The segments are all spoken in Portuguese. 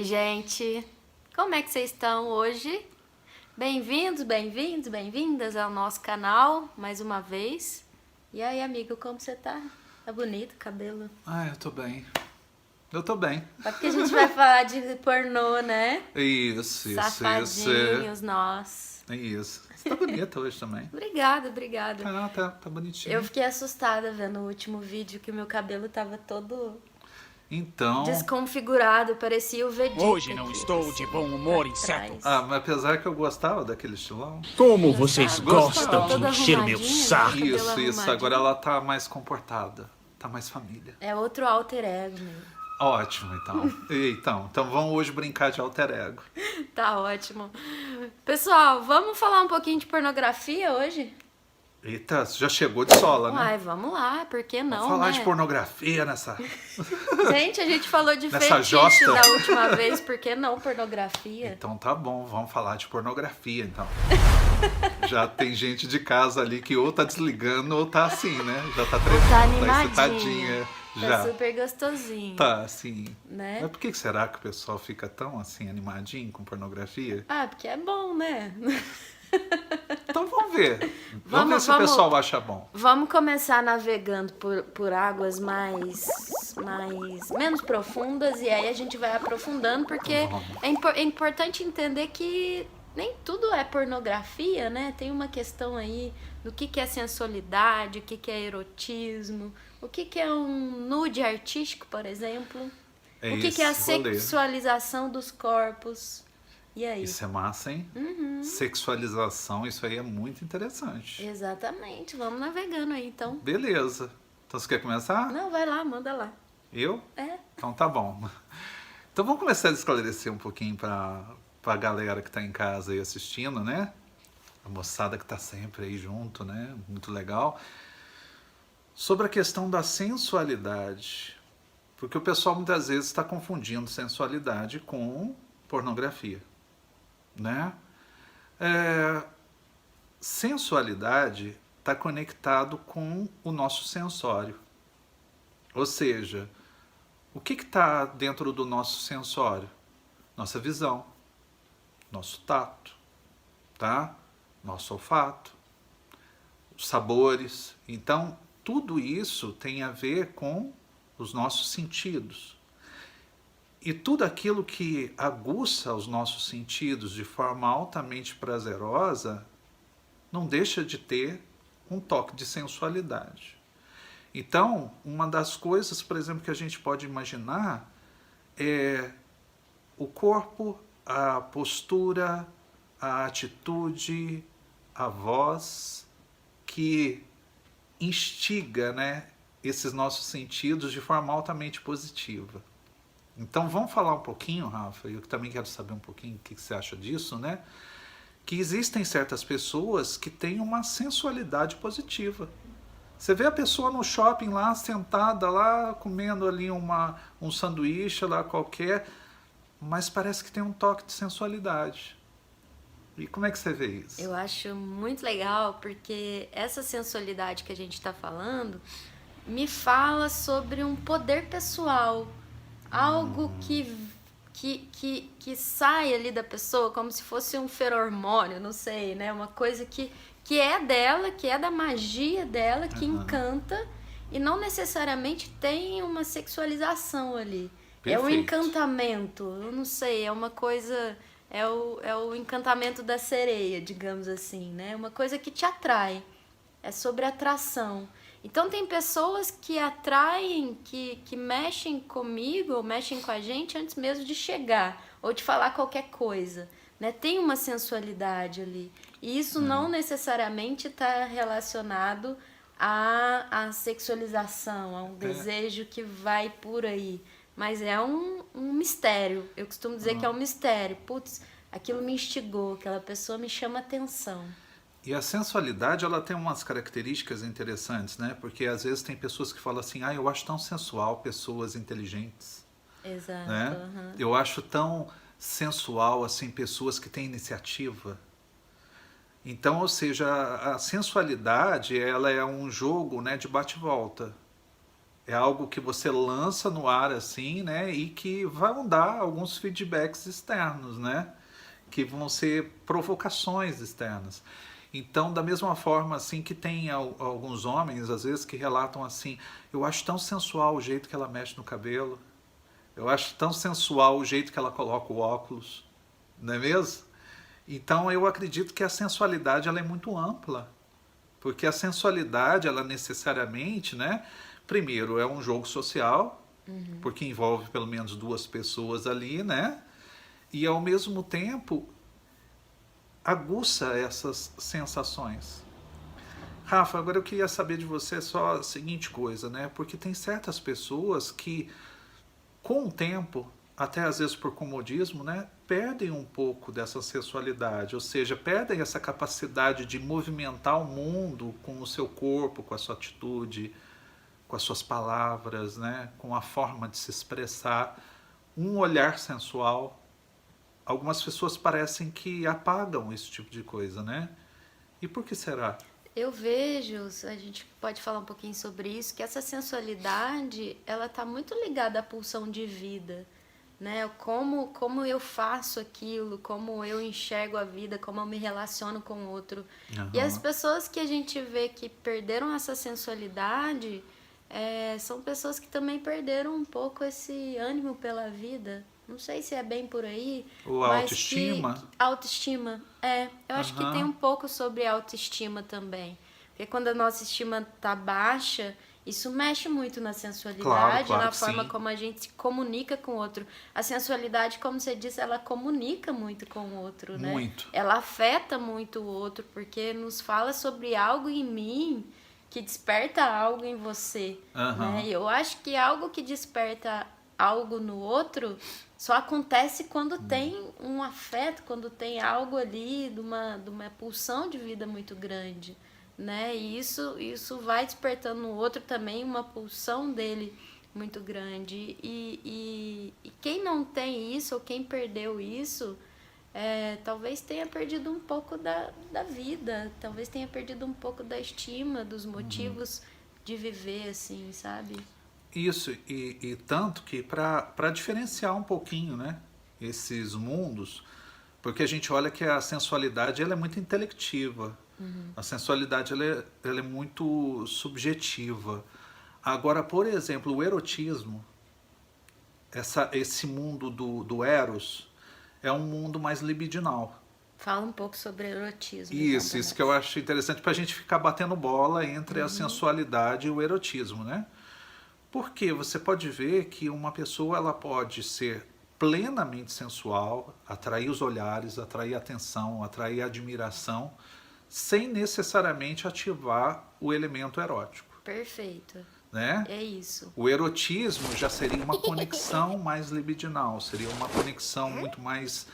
gente! Como é que vocês estão hoje? Bem-vindos, bem-vindos, bem-vindas ao nosso canal, mais uma vez. E aí, amigo, como você tá? Tá bonito o cabelo. Eu tô bem. Eu tô bem. Só porque a gente vai falar de pornô, né? Isso. Safadinhos, nós. Isso. Você tá bonita hoje também. Obrigada. Tá bonitinho. Eu fiquei assustada vendo o último vídeo que o meu cabelo tava todo Então... desconfigurado, parecia o Vegeta. Hoje não aqui, estou de bom humor, atrás. inseto. mas apesar que eu gostava daquele estilão. Como vocês Gostava. gostam de encher meu saco. Cabelo Isso. arrumadinho. Agora ela tá mais comportada. Tá mais família. É outro alter ego, meu. Ótimo, então. Então vamos hoje brincar de alter ego. Tá ótimo. Pessoal, vamos falar um pouquinho de pornografia hoje? Eita, já chegou de sola, né? Uai, vamos lá, por que não, Vamos falar né? de pornografia nessa... Gente, a gente falou de Nessa fetiche josta. da última vez, por que não pornografia? Então tá bom, vamos falar de pornografia, então. Já tem gente de casa ali que ou tá desligando ou tá assim, né? Já tá tremendo, Tá tá animadinha. excitadinha. Já. Tá super gostosinho. Tá, assim. Né? Mas por que será que o pessoal fica tão assim animadinho com pornografia? Ah, porque é bom, né? Então vamos ver. Vamos ver se o pessoal acha bom. Vamos começar navegando por águas menos profundas e aí a gente vai aprofundando, porque é importante entender que nem tudo é pornografia, né? Tem uma questão aí do que é sensualidade, o que é erotismo, o que é um nude artístico, por exemplo, o que é a sexualização dos corpos. E aí? Isso é massa, hein? Sexualização, isso aí é muito interessante. Exatamente, vamos navegando aí então. Beleza. Então você quer começar? Não, vai lá, manda lá. Eu? É. Então tá bom. Então vamos começar a esclarecer um pouquinho pra galera que tá em casa aí assistindo, né? A moçada que tá sempre aí junto, né? Muito legal. Sobre a questão da sensualidade. Porque o pessoal muitas vezes está confundindo sensualidade com pornografia, né? Sensualidade está conectado com o nosso sensório. Ou seja, o que está dentro do nosso sensório? Nossa visão, nosso tato, tá? Nosso olfato, os sabores. Então, tudo isso tem a ver com os nossos sentidos. E tudo aquilo que aguça os nossos sentidos de forma altamente prazerosa não deixa de ter um toque de sensualidade. Então, uma das coisas, por exemplo, que a gente pode imaginar é o corpo, a postura, a atitude, a voz que instiga, né, esses nossos sentidos de forma altamente positiva. Então vamos falar um pouquinho, Rafa, eu também quero saber um pouquinho o que você acha disso, né? Que existem certas pessoas que têm uma sensualidade positiva. Você vê a pessoa no shopping lá, sentada lá, comendo ali um sanduíche lá qualquer, mas parece que tem um toque de sensualidade. E como é que você vê isso? Eu acho muito legal, porque essa sensualidade que a gente está falando me fala sobre um poder pessoal. Algo que sai ali da pessoa como se fosse um feromônio, não sei, né? Uma coisa que é dela, que é da magia dela, que encanta e não necessariamente tem uma sexualização ali. Perfeito. É um encantamento, eu não sei, é uma coisa... É o encantamento da sereia, digamos assim, né? Uma coisa que te atrai. É sobre atração. Então tem pessoas que atraem, que mexem comigo ou mexem com a gente antes mesmo de chegar ou de falar qualquer coisa, né? Tem uma sensualidade ali. E isso não necessariamente está relacionado à sexualização, a um desejo que vai por aí. Mas é um mistério. Eu costumo dizer que é um mistério. Putz, aquilo me instigou, aquela pessoa me chama atenção. E a sensualidade, ela tem umas características interessantes, né? Porque às vezes tem pessoas que falam assim, eu acho tão sensual pessoas inteligentes. Exato. Né? Eu acho tão sensual, assim, pessoas que têm iniciativa. Então, ou seja, a sensualidade, ela é um jogo, né, de bate-volta. É algo que você lança no ar assim, né? E que vão dar alguns feedbacks externos, né? Que vão ser provocações externas. Então, da mesma forma assim que tem alguns homens, às vezes, que relatam assim, eu acho tão sensual o jeito que ela mexe no cabelo, eu acho tão sensual o jeito que ela coloca o óculos, não é mesmo? Então, eu acredito que a sensualidade ela é muito ampla, porque a sensualidade, ela necessariamente, né? Primeiro, é um jogo social, porque envolve pelo menos duas pessoas ali, né? E ao mesmo tempo aguça essas sensações. Rafa, agora eu queria saber de você só a seguinte coisa, né? Porque tem certas pessoas que, com o tempo, até às vezes por comodismo, né? Perdem um pouco dessa sensualidade, ou seja, perdem essa capacidade de movimentar o mundo com o seu corpo, com a sua atitude, com as suas palavras, né? Com a forma de se expressar, um olhar sensual. Algumas pessoas parecem que apagam esse tipo de coisa, né? E por que será? Eu vejo, a gente pode falar um pouquinho sobre isso, que essa sensualidade, ela tá muito ligada à pulsão de vida, né? Como eu faço aquilo, como eu enxergo a vida, como eu me relaciono com o outro. E as Aham. pessoas que a gente vê que perderam essa sensualidade, são pessoas que também perderam um pouco esse ânimo pela vida. Não sei se é bem por aí, Ou a mas autoestima? autoestima. Eu acho que tem Aham. um pouco sobre autoestima também. Porque quando a nossa estima tá baixa, isso mexe muito na Claro, sensualidade, claro na que forma sim. como a gente se comunica com o outro. A sensualidade, como você disse, ela comunica muito com o outro, né? Muito. Ela afeta muito o outro, porque nos fala sobre algo em mim que desperta algo em você, né? Aham. E eu acho que algo que desperta algo no outro só acontece quando tem um afeto, quando tem algo ali de uma pulsão de vida muito grande, né? E isso vai despertando no outro também uma pulsão dele muito grande. E quem não tem isso, ou quem perdeu isso, talvez tenha perdido um pouco da vida, talvez tenha perdido um pouco da estima, dos motivos de viver, assim, sabe? Isso, e tanto que para diferenciar um pouquinho, né, esses mundos, porque a gente olha que a sensualidade ela é muito intelectiva, a sensualidade ela é muito subjetiva. Agora, por exemplo, o erotismo, esse mundo do Eros, é um mundo mais libidinal. Fala um pouco sobre erotismo, então, Isso que eu Vanessa. acho interessante para a gente ficar batendo bola entre a sensualidade e o erotismo, né? Porque você pode ver que uma pessoa ela pode ser plenamente sensual, atrair os olhares, atrair atenção, atrair admiração, sem necessariamente ativar o elemento erótico, Perfeito. né? É isso. O erotismo já seria uma conexão mais libidinal, seria uma conexão muito mais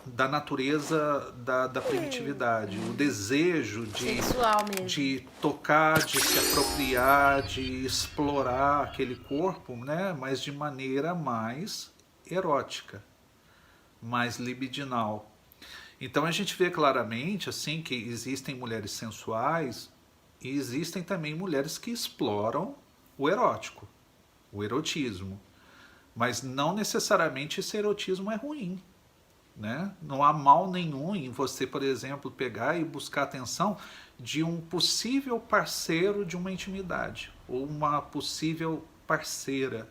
da natureza da primitividade, o desejo Sexual mesmo. de tocar, de se apropriar, de explorar aquele corpo, né? Mas de maneira mais erótica, mais libidinal. Então a gente vê claramente assim que existem mulheres sensuais e existem também mulheres que exploram o erótico, o erotismo. Mas não necessariamente esse erotismo é ruim. Né? Não há mal nenhum em você, por exemplo, pegar e buscar a atenção de um possível parceiro de uma intimidade ou uma possível parceira.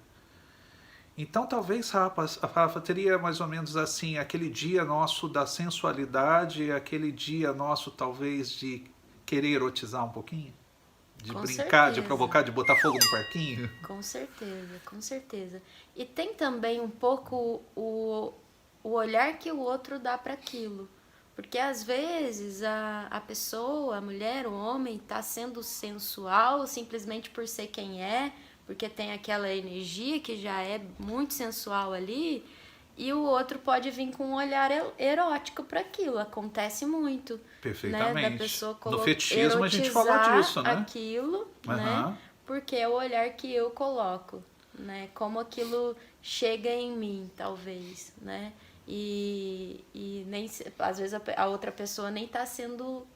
Então, talvez, Rafa, teria mais ou menos assim, aquele dia nosso da sensualidade, aquele dia nosso, talvez, de querer erotizar um pouquinho? De Com brincar, de certeza. provocar, de botar fogo no parquinho? Com certeza, com certeza. E tem também um pouco o olhar que o outro dá para aquilo. Porque às vezes a pessoa, a mulher, o homem, está sendo sensual simplesmente por ser quem é, porque tem aquela energia que já é muito sensual ali, e o outro pode vir com um olhar erótico para aquilo. Acontece muito, né? Da Perfeitamente. pessoa No fetichismo a gente fala erotizar disso, né? aquilo, né? Aham. Porque é o olhar que eu coloco, né? Como aquilo chega em mim, talvez, né? E nem às vezes a outra pessoa nem tá sendo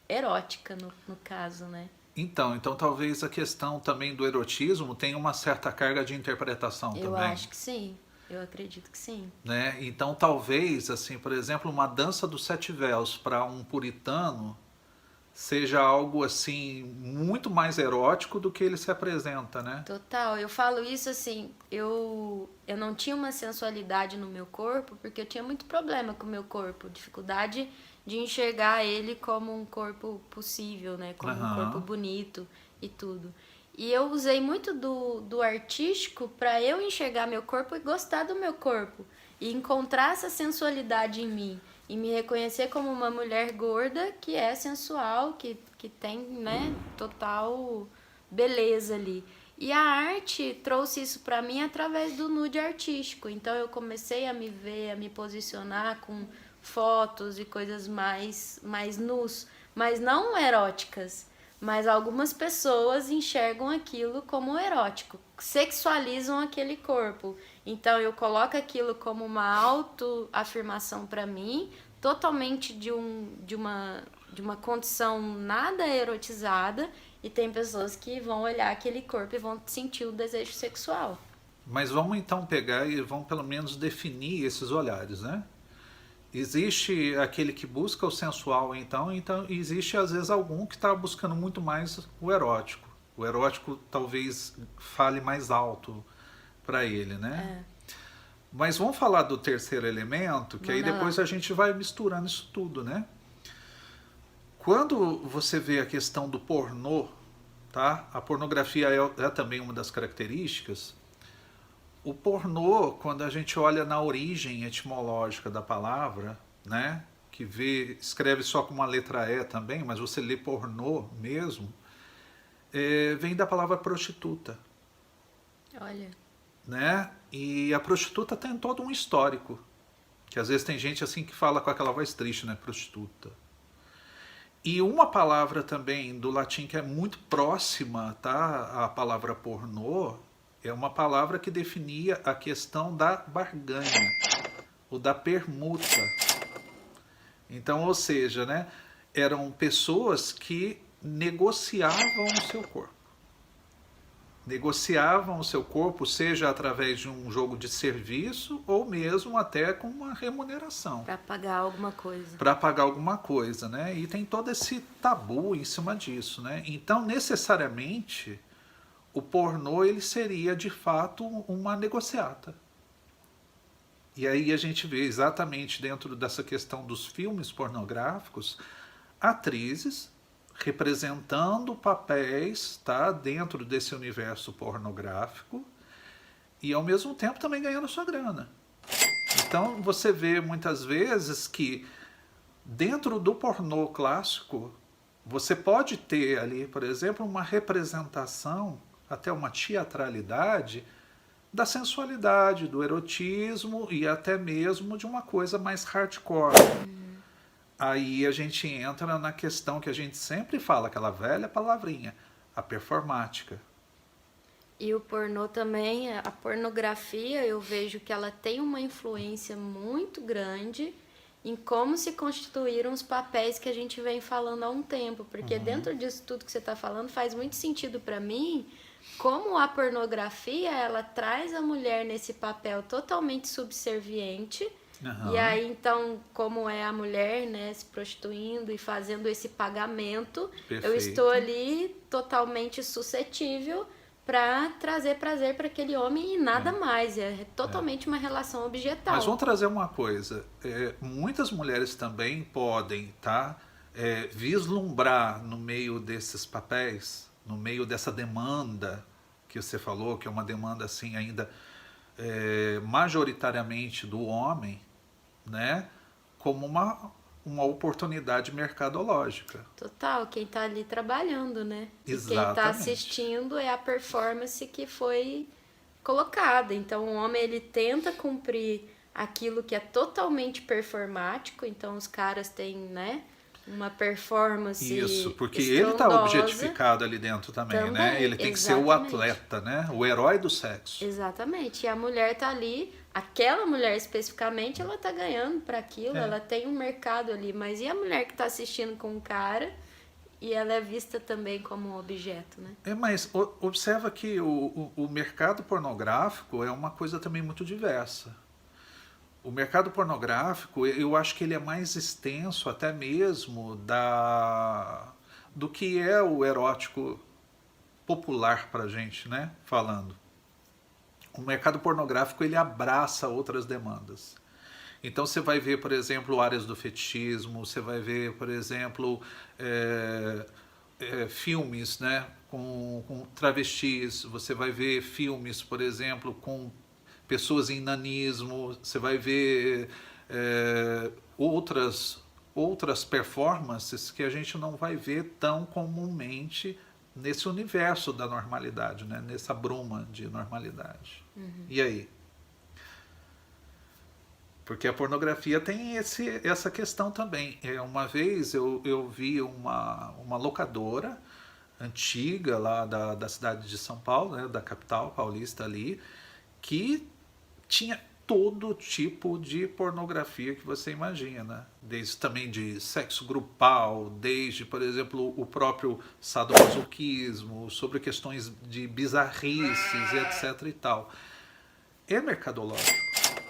erótica no caso, né? Então talvez a questão também do erotismo tenha uma certa carga de interpretação Eu também. acho que sim. Eu acredito que sim. Né? Então talvez, assim, por exemplo, uma dança dos sete véus para um puritano seja algo assim muito mais erótico do que ele se apresenta, né? Total, eu falo isso assim, eu não tinha uma sensualidade no meu corpo porque eu tinha muito problema com o meu corpo, dificuldade de enxergar ele como um corpo possível, né? Como um corpo bonito e tudo. E eu usei muito do artístico para eu enxergar meu corpo e gostar do meu corpo e encontrar essa sensualidade em mim e me reconhecer como uma mulher gorda que é sensual, que tem, né, total beleza ali. E a arte trouxe isso para mim através do nude artístico. Então eu comecei a me ver, a me posicionar com fotos e coisas mais nus, mas não eróticas. Mas algumas pessoas enxergam aquilo como erótico, sexualizam aquele corpo. Então eu coloco aquilo como uma autoafirmação para mim, totalmente de uma condição nada erotizada, e tem pessoas que vão olhar aquele corpo e vão sentir o desejo sexual. Mas vamos então pegar e vamos pelo menos definir esses olhares, né? Existe aquele que busca o sensual, então existe às vezes algum que está buscando muito mais o erótico. O erótico talvez fale mais alto para ele, né? Mas vamos falar do terceiro elemento, que aí depois a gente vai misturando isso tudo, né? Quando você vê a questão do pornô, tá? A pornografia é também uma das características. O pornô, quando a gente olha na origem etimológica da palavra, né, que escreve só com uma letra E também, mas você lê pornô mesmo, vem da palavra prostituta. Olha. Né? E a prostituta tem todo um histórico, que às vezes tem gente assim que fala com aquela voz triste, né, prostituta. E uma palavra também do latim que é muito próxima, tá, à palavra pornô, é uma palavra que definia a questão da barganha, ou da permuta. Então, ou seja, né, eram pessoas que negociavam o seu corpo. Negociavam o seu corpo, seja através de um jogo de serviço ou mesmo até com uma remuneração. Para pagar alguma coisa. Para pagar alguma coisa, né? E tem todo esse tabu em cima disso, né? Então, necessariamente, o pornô ele seria de fato uma negociata. E aí a gente vê exatamente dentro dessa questão dos filmes pornográficos, atrizes representando papéis, tá, dentro desse universo pornográfico e ao mesmo tempo também ganhando sua grana. Então você vê muitas vezes que dentro do pornô clássico você pode ter ali, por exemplo, uma representação, até uma teatralidade da sensualidade, do erotismo e até mesmo de uma coisa mais hardcore. Aí a gente entra na questão que a gente sempre fala, aquela velha palavrinha, a performática. E o pornô também, a pornografia, eu vejo que ela tem uma influência muito grande em como se constituíram os papéis que a gente vem falando há um tempo. Porque dentro disso tudo que você está falando faz muito sentido para mim, como a pornografia, ela traz a mulher nesse papel totalmente subserviente. E aí, então, como é a mulher, né, se prostituindo e fazendo esse pagamento, Perfeito. eu estou ali totalmente suscetível para trazer prazer para aquele homem e nada mais. É totalmente uma relação objetal. Mas vamos trazer uma coisa. Muitas mulheres também podem, tá, vislumbrar no meio desses papéis, no meio dessa demanda que você falou, que é uma demanda assim ainda majoritariamente do homem, né, como uma oportunidade mercadológica. Total, quem está ali trabalhando, né? Exatamente. E quem está assistindo é a performance que foi colocada. Então o homem ele tenta cumprir aquilo que é totalmente performático, então os caras têm, né, uma performance Isso, porque ele está objetificado ali dentro também, né? Ele tem que ser o atleta, né? O herói do sexo. Exatamente. E a mulher tá ali, aquela mulher especificamente, ela tá ganhando para aquilo, ela tem um mercado ali. Mas e a mulher que tá assistindo com o cara E ela é vista também como um objeto, né? Mas observa que o mercado pornográfico é uma coisa também muito diversa. O mercado pornográfico, eu acho que ele é mais extenso até mesmo do que é o erótico popular pra gente, né? Falando. O mercado pornográfico, ele abraça outras demandas. Então você vai ver, por exemplo, áreas do fetichismo, você vai ver, por exemplo, filmes, né, com travestis, você vai ver filmes, por exemplo, com pessoas em nanismo, você vai ver outras performances que a gente não vai ver tão comumente nesse universo da normalidade, né, nessa bruma de normalidade. E aí? Porque a pornografia tem essa questão também. Uma vez eu vi uma locadora antiga lá da cidade de São Paulo, né, da capital paulista ali, que tinha todo tipo de pornografia que você imagina. Desde também de sexo grupal, desde, por exemplo, o próprio sadomasoquismo, sobre questões de bizarrices, etc. e tal. É mercadológico.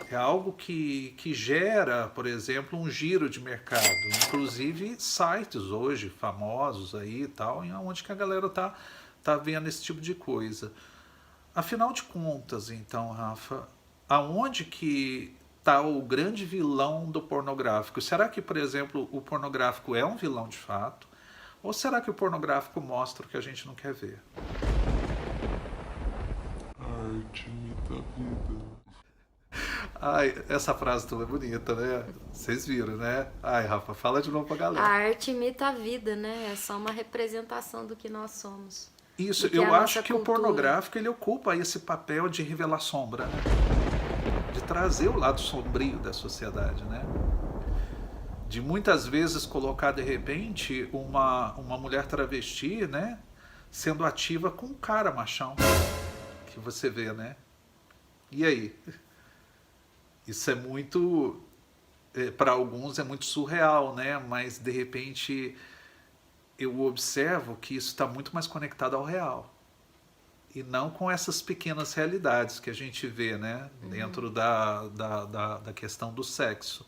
É algo que gera, por exemplo, um giro de mercado. Inclusive sites hoje famosos aí e tal, onde que a galera tá vendo esse tipo de coisa. Afinal de contas, então, Rafa, aonde que está o grande vilão do pornográfico? Será que, por exemplo, o pornográfico é um vilão de fato? Ou será que o pornográfico mostra o que a gente não quer ver? Arte imita a vida. Ai, essa frase tua é bonita, né? Vocês viram, né? Ai, Rafa, fala de novo pra A galera. arte imita a vida, né? É só uma representação do que nós somos. Isso, do que é eu a acho nossa que o cultura. pornográfico ele ocupa esse papel de revelar sombra, né? De trazer o lado sombrio da sociedade, né? De muitas vezes colocar de repente uma mulher travesti, né? Sendo ativa com um cara machão, que você vê, né? E aí? Isso é muito, para alguns é muito surreal, né? Mas de repente eu observo que isso está muito mais conectado ao real. E não com essas pequenas realidades que a gente vê, né? Dentro da questão do sexo.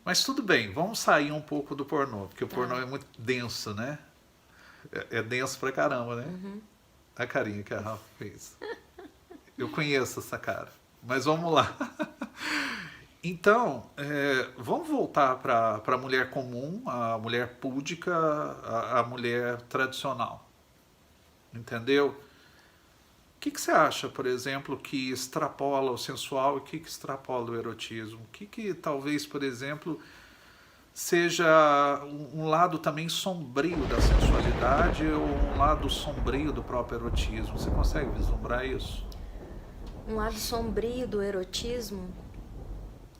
Mas tudo bem, vamos sair um pouco do pornô, porque o pornô é muito denso, né? É denso pra caramba, né? A carinha que a Rafa fez. Eu conheço essa cara. Mas vamos lá. Então, vamos voltar para a mulher comum, a mulher púdica, a mulher tradicional. Entendeu? O que você acha, por exemplo, que extrapola o sensual e o que extrapola o erotismo? O que talvez, por exemplo, seja um lado também sombrio da sensualidade ou um lado sombrio do próprio erotismo? Você consegue vislumbrar isso? Um lado sombrio do erotismo,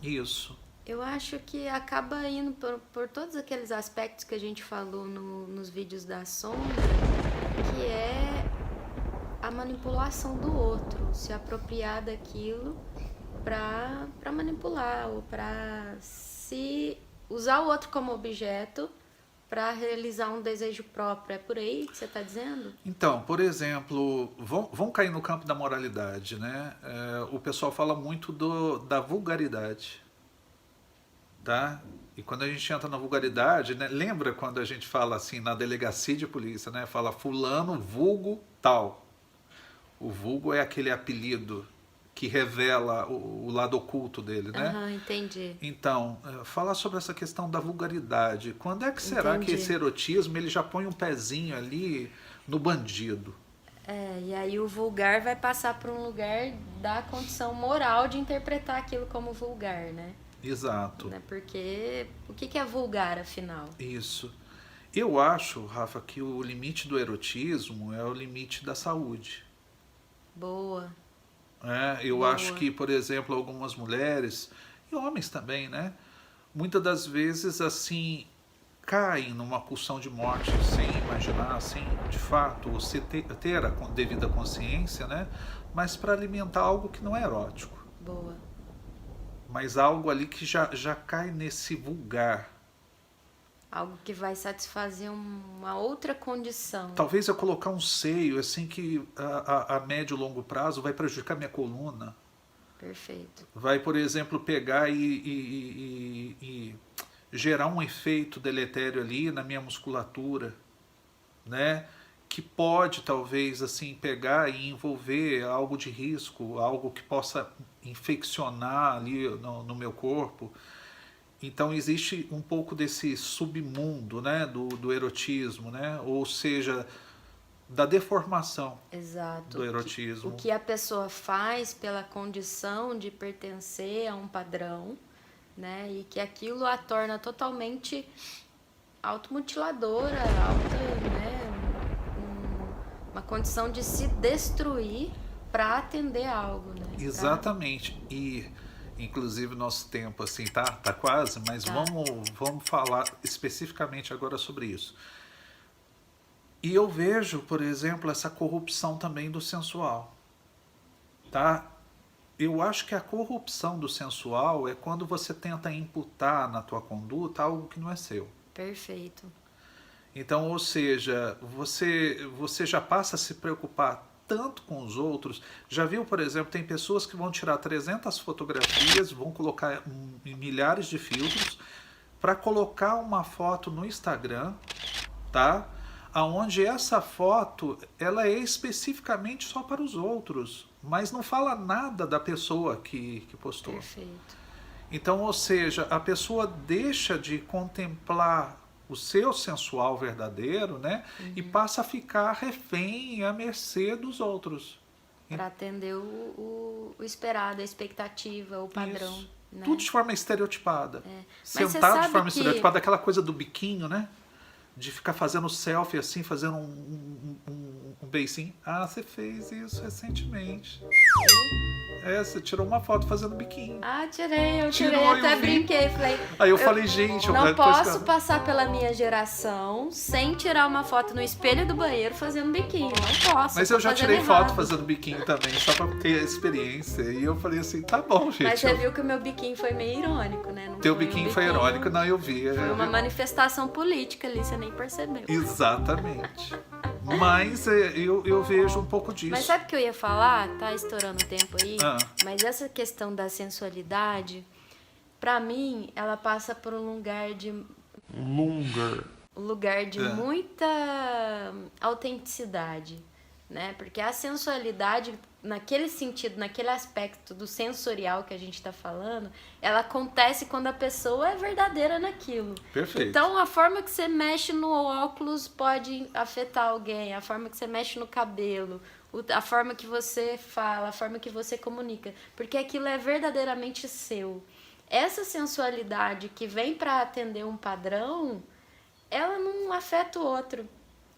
Isso. eu acho que acaba indo por todos aqueles aspectos que a gente falou nos vídeos da sombra, que é a manipulação do outro, se apropriar daquilo para manipular ou para se usar o outro como objeto para realizar um desejo próprio. É por aí que você está dizendo? Então, por exemplo, vamos cair no campo da moralidade, né? O pessoal fala muito da vulgaridade, tá? E quando a gente entra na vulgaridade, né? Lembra quando a gente fala assim na delegacia de polícia, né? Fala fulano vulgo tal. O vulgo é aquele apelido que revela o lado oculto dele, né? Aham, entendi. Então, falar sobre essa questão da vulgaridade. Quando é que será Entendi. que esse erotismo ele já põe um pezinho ali no bandido? E aí o vulgar vai passar por um lugar da condição moral de interpretar aquilo como vulgar, né? Exato. Porque o que é vulgar, afinal? Isso. Eu acho, Rafa, que o limite do erotismo é o limite da saúde. Boa. Eu Boa. acho que, por exemplo, algumas mulheres, e homens também, né? Muitas das vezes, assim, caem numa pulsão de morte sem imaginar, assim, de fato, você ter a devida consciência, né? Mas para alimentar algo que não é erótico. Boa. Mas algo ali que já cai nesse vulgar. Algo que vai satisfazer uma outra condição. Talvez eu colocar um seio assim que a médio e longo prazo vai prejudicar minha coluna. Perfeito. Vai, por exemplo, pegar e gerar um efeito deletério ali na minha musculatura, né? Que pode, talvez, assim, pegar e envolver algo de risco, algo que possa infeccionar ali no meu corpo. Então existe um pouco desse submundo, né, do erotismo, né? Ou seja, da deformação. Exato. Do erotismo. O que a pessoa faz pela condição de pertencer a um padrão, né? E que aquilo a torna totalmente automutiladora, né? Uma condição de se destruir para atender algo, né? Exatamente. E inclusive nosso tempo assim tá quase, mas Tá. vamos falar especificamente agora sobre isso. E eu vejo, por exemplo, essa corrupção também do sensual, tá? Eu acho que a corrupção do sensual é quando você tenta imputar na tua conduta algo que não é seu. Perfeito. Então, ou seja, você já passa a se preocupar tanto com os outros. Já viu, por exemplo, tem pessoas que vão tirar 300 fotografias, vão colocar em milhares de filtros para colocar uma foto no Instagram, tá? Aonde essa foto ela é especificamente só para os outros, mas não fala nada da pessoa que postou. Perfeito. Então, ou seja, a pessoa deixa de contemplar o seu sensual verdadeiro, né? E passa a ficar refém à mercê dos outros. Para atender o esperado, a expectativa, o padrão. Isso. Né? Tudo de forma estereotipada. Mas você Sentado de sabe forma que- estereotipada, aquela coisa do biquinho, né? De ficar fazendo selfie assim, fazendo um beicinho. Ah, você fez isso recentemente. Você tirou uma foto fazendo biquinho. Ah, tirei, eu Tirou, tirei, eu até vi. brinquei, falei. Aí eu falei, gente, Não depois posso que- passar pela minha geração sem tirar uma foto no espelho do banheiro fazendo biquinho. Não posso. Mas tô eu já fazendo tirei errado. foto fazendo biquinho também, só pra ter a experiência. E eu falei assim, tá bom, gente. Mas você viu que o meu biquinho foi meio irônico, né? Não Teu foi um biquinho foi irônico, não, eu vi. Foi uma manifestação política ali, você nem percebeu. Exatamente. Mas eu vejo um pouco disso. Mas sabe o que eu ia falar? Tá estourando o tempo aí. Ah. Mas essa questão da sensualidade, pra mim, ela passa por um lugar de muita autenticidade, né? Porque a sensualidade, naquele sentido, naquele aspecto do sensorial que a gente tá falando, ela acontece quando a pessoa é verdadeira naquilo. Perfeito. Então, a forma que você mexe no óculos pode afetar alguém, a forma que você mexe no cabelo, a forma que você fala, a forma que você comunica, porque aquilo é verdadeiramente seu. Essa sensualidade que vem para atender um padrão, ela não afeta o outro.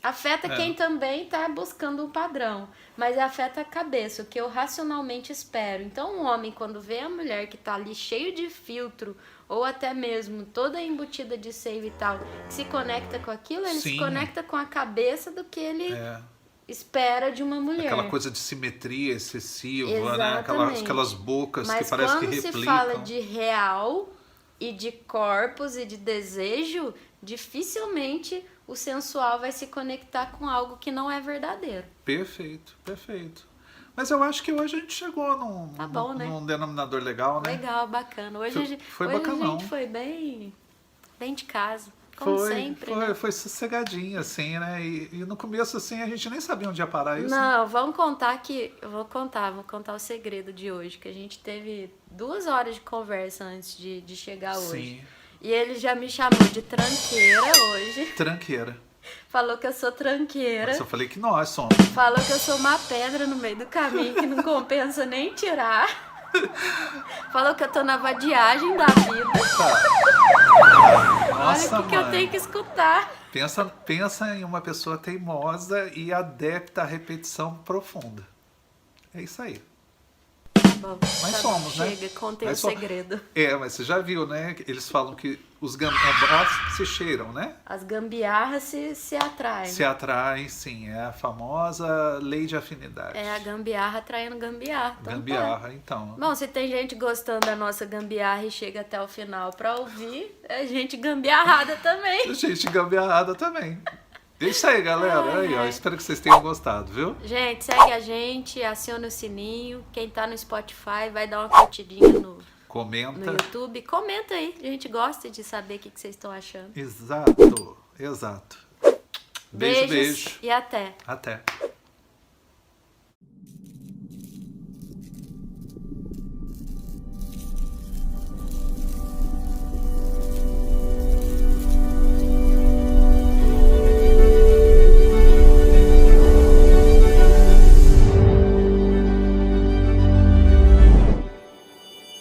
Afeta quem também está buscando um padrão, mas afeta a cabeça, o que eu racionalmente espero. Então, um homem, quando vê a mulher que está ali cheio de filtro, ou até mesmo toda embutida de seio e tal, que se conecta com aquilo, ele se Sim. conecta com a cabeça do que ele É, espera de uma mulher. aquela coisa de simetria excessiva, né? Exatamente. Aquelas bocas Mas que parece que quando replicam. se fala de real e de corpos e de desejo, dificilmente o sensual vai se conectar com algo que não é verdadeiro. Perfeito, perfeito. Mas eu acho que hoje a gente chegou Tá bom, né? num denominador legal, né? Legal, bacana. Hoje, Foi- a gente, foi hoje bacanão. a gente foi bem de casa, como sempre. né? Foi sossegadinho, assim, né? E no começo, assim, a gente nem sabia onde ia parar isso. Não, vamos contar que... vou contar o segredo de hoje, que a gente teve 2 horas de conversa antes de chegar hoje. Sim. E ele já me chamou de tranqueira hoje. Tranqueira. Falou que eu sou tranqueira. Mas eu falei que nós somos. Falou que eu sou uma pedra no meio do caminho que não compensa nem tirar. Falou que eu tô na vadiagem da vida. Nossa, Olha o que eu mãe. tenho que escutar. Pensa em uma pessoa teimosa e adepta à repetição profunda. É isso aí. Bom, Mas tá, somos, né? chega, contei Mas o so- segredo. Mas você já viu, né? Eles falam que os gambás se cheiram, né? As gambiarras se atraem. Se atraem, sim. É a famosa lei de afinidade. É a gambiarra atraindo gambiarra. Então, Gambiarra, então. Bom, se tem gente gostando da nossa gambiarra e chega até o final pra ouvir, é gente gambiarrada também. Gente gambiarrada também. É isso aí, galera. Aí, ó, espero que vocês tenham gostado, viu? Gente, segue a gente, aciona o sininho. Quem tá no Spotify vai dar uma curtidinha no Comenta. YouTube. Comenta aí, a gente gosta de saber o que vocês estão achando. Exato, exato. Beijo, Beijos beijo. e até. Até.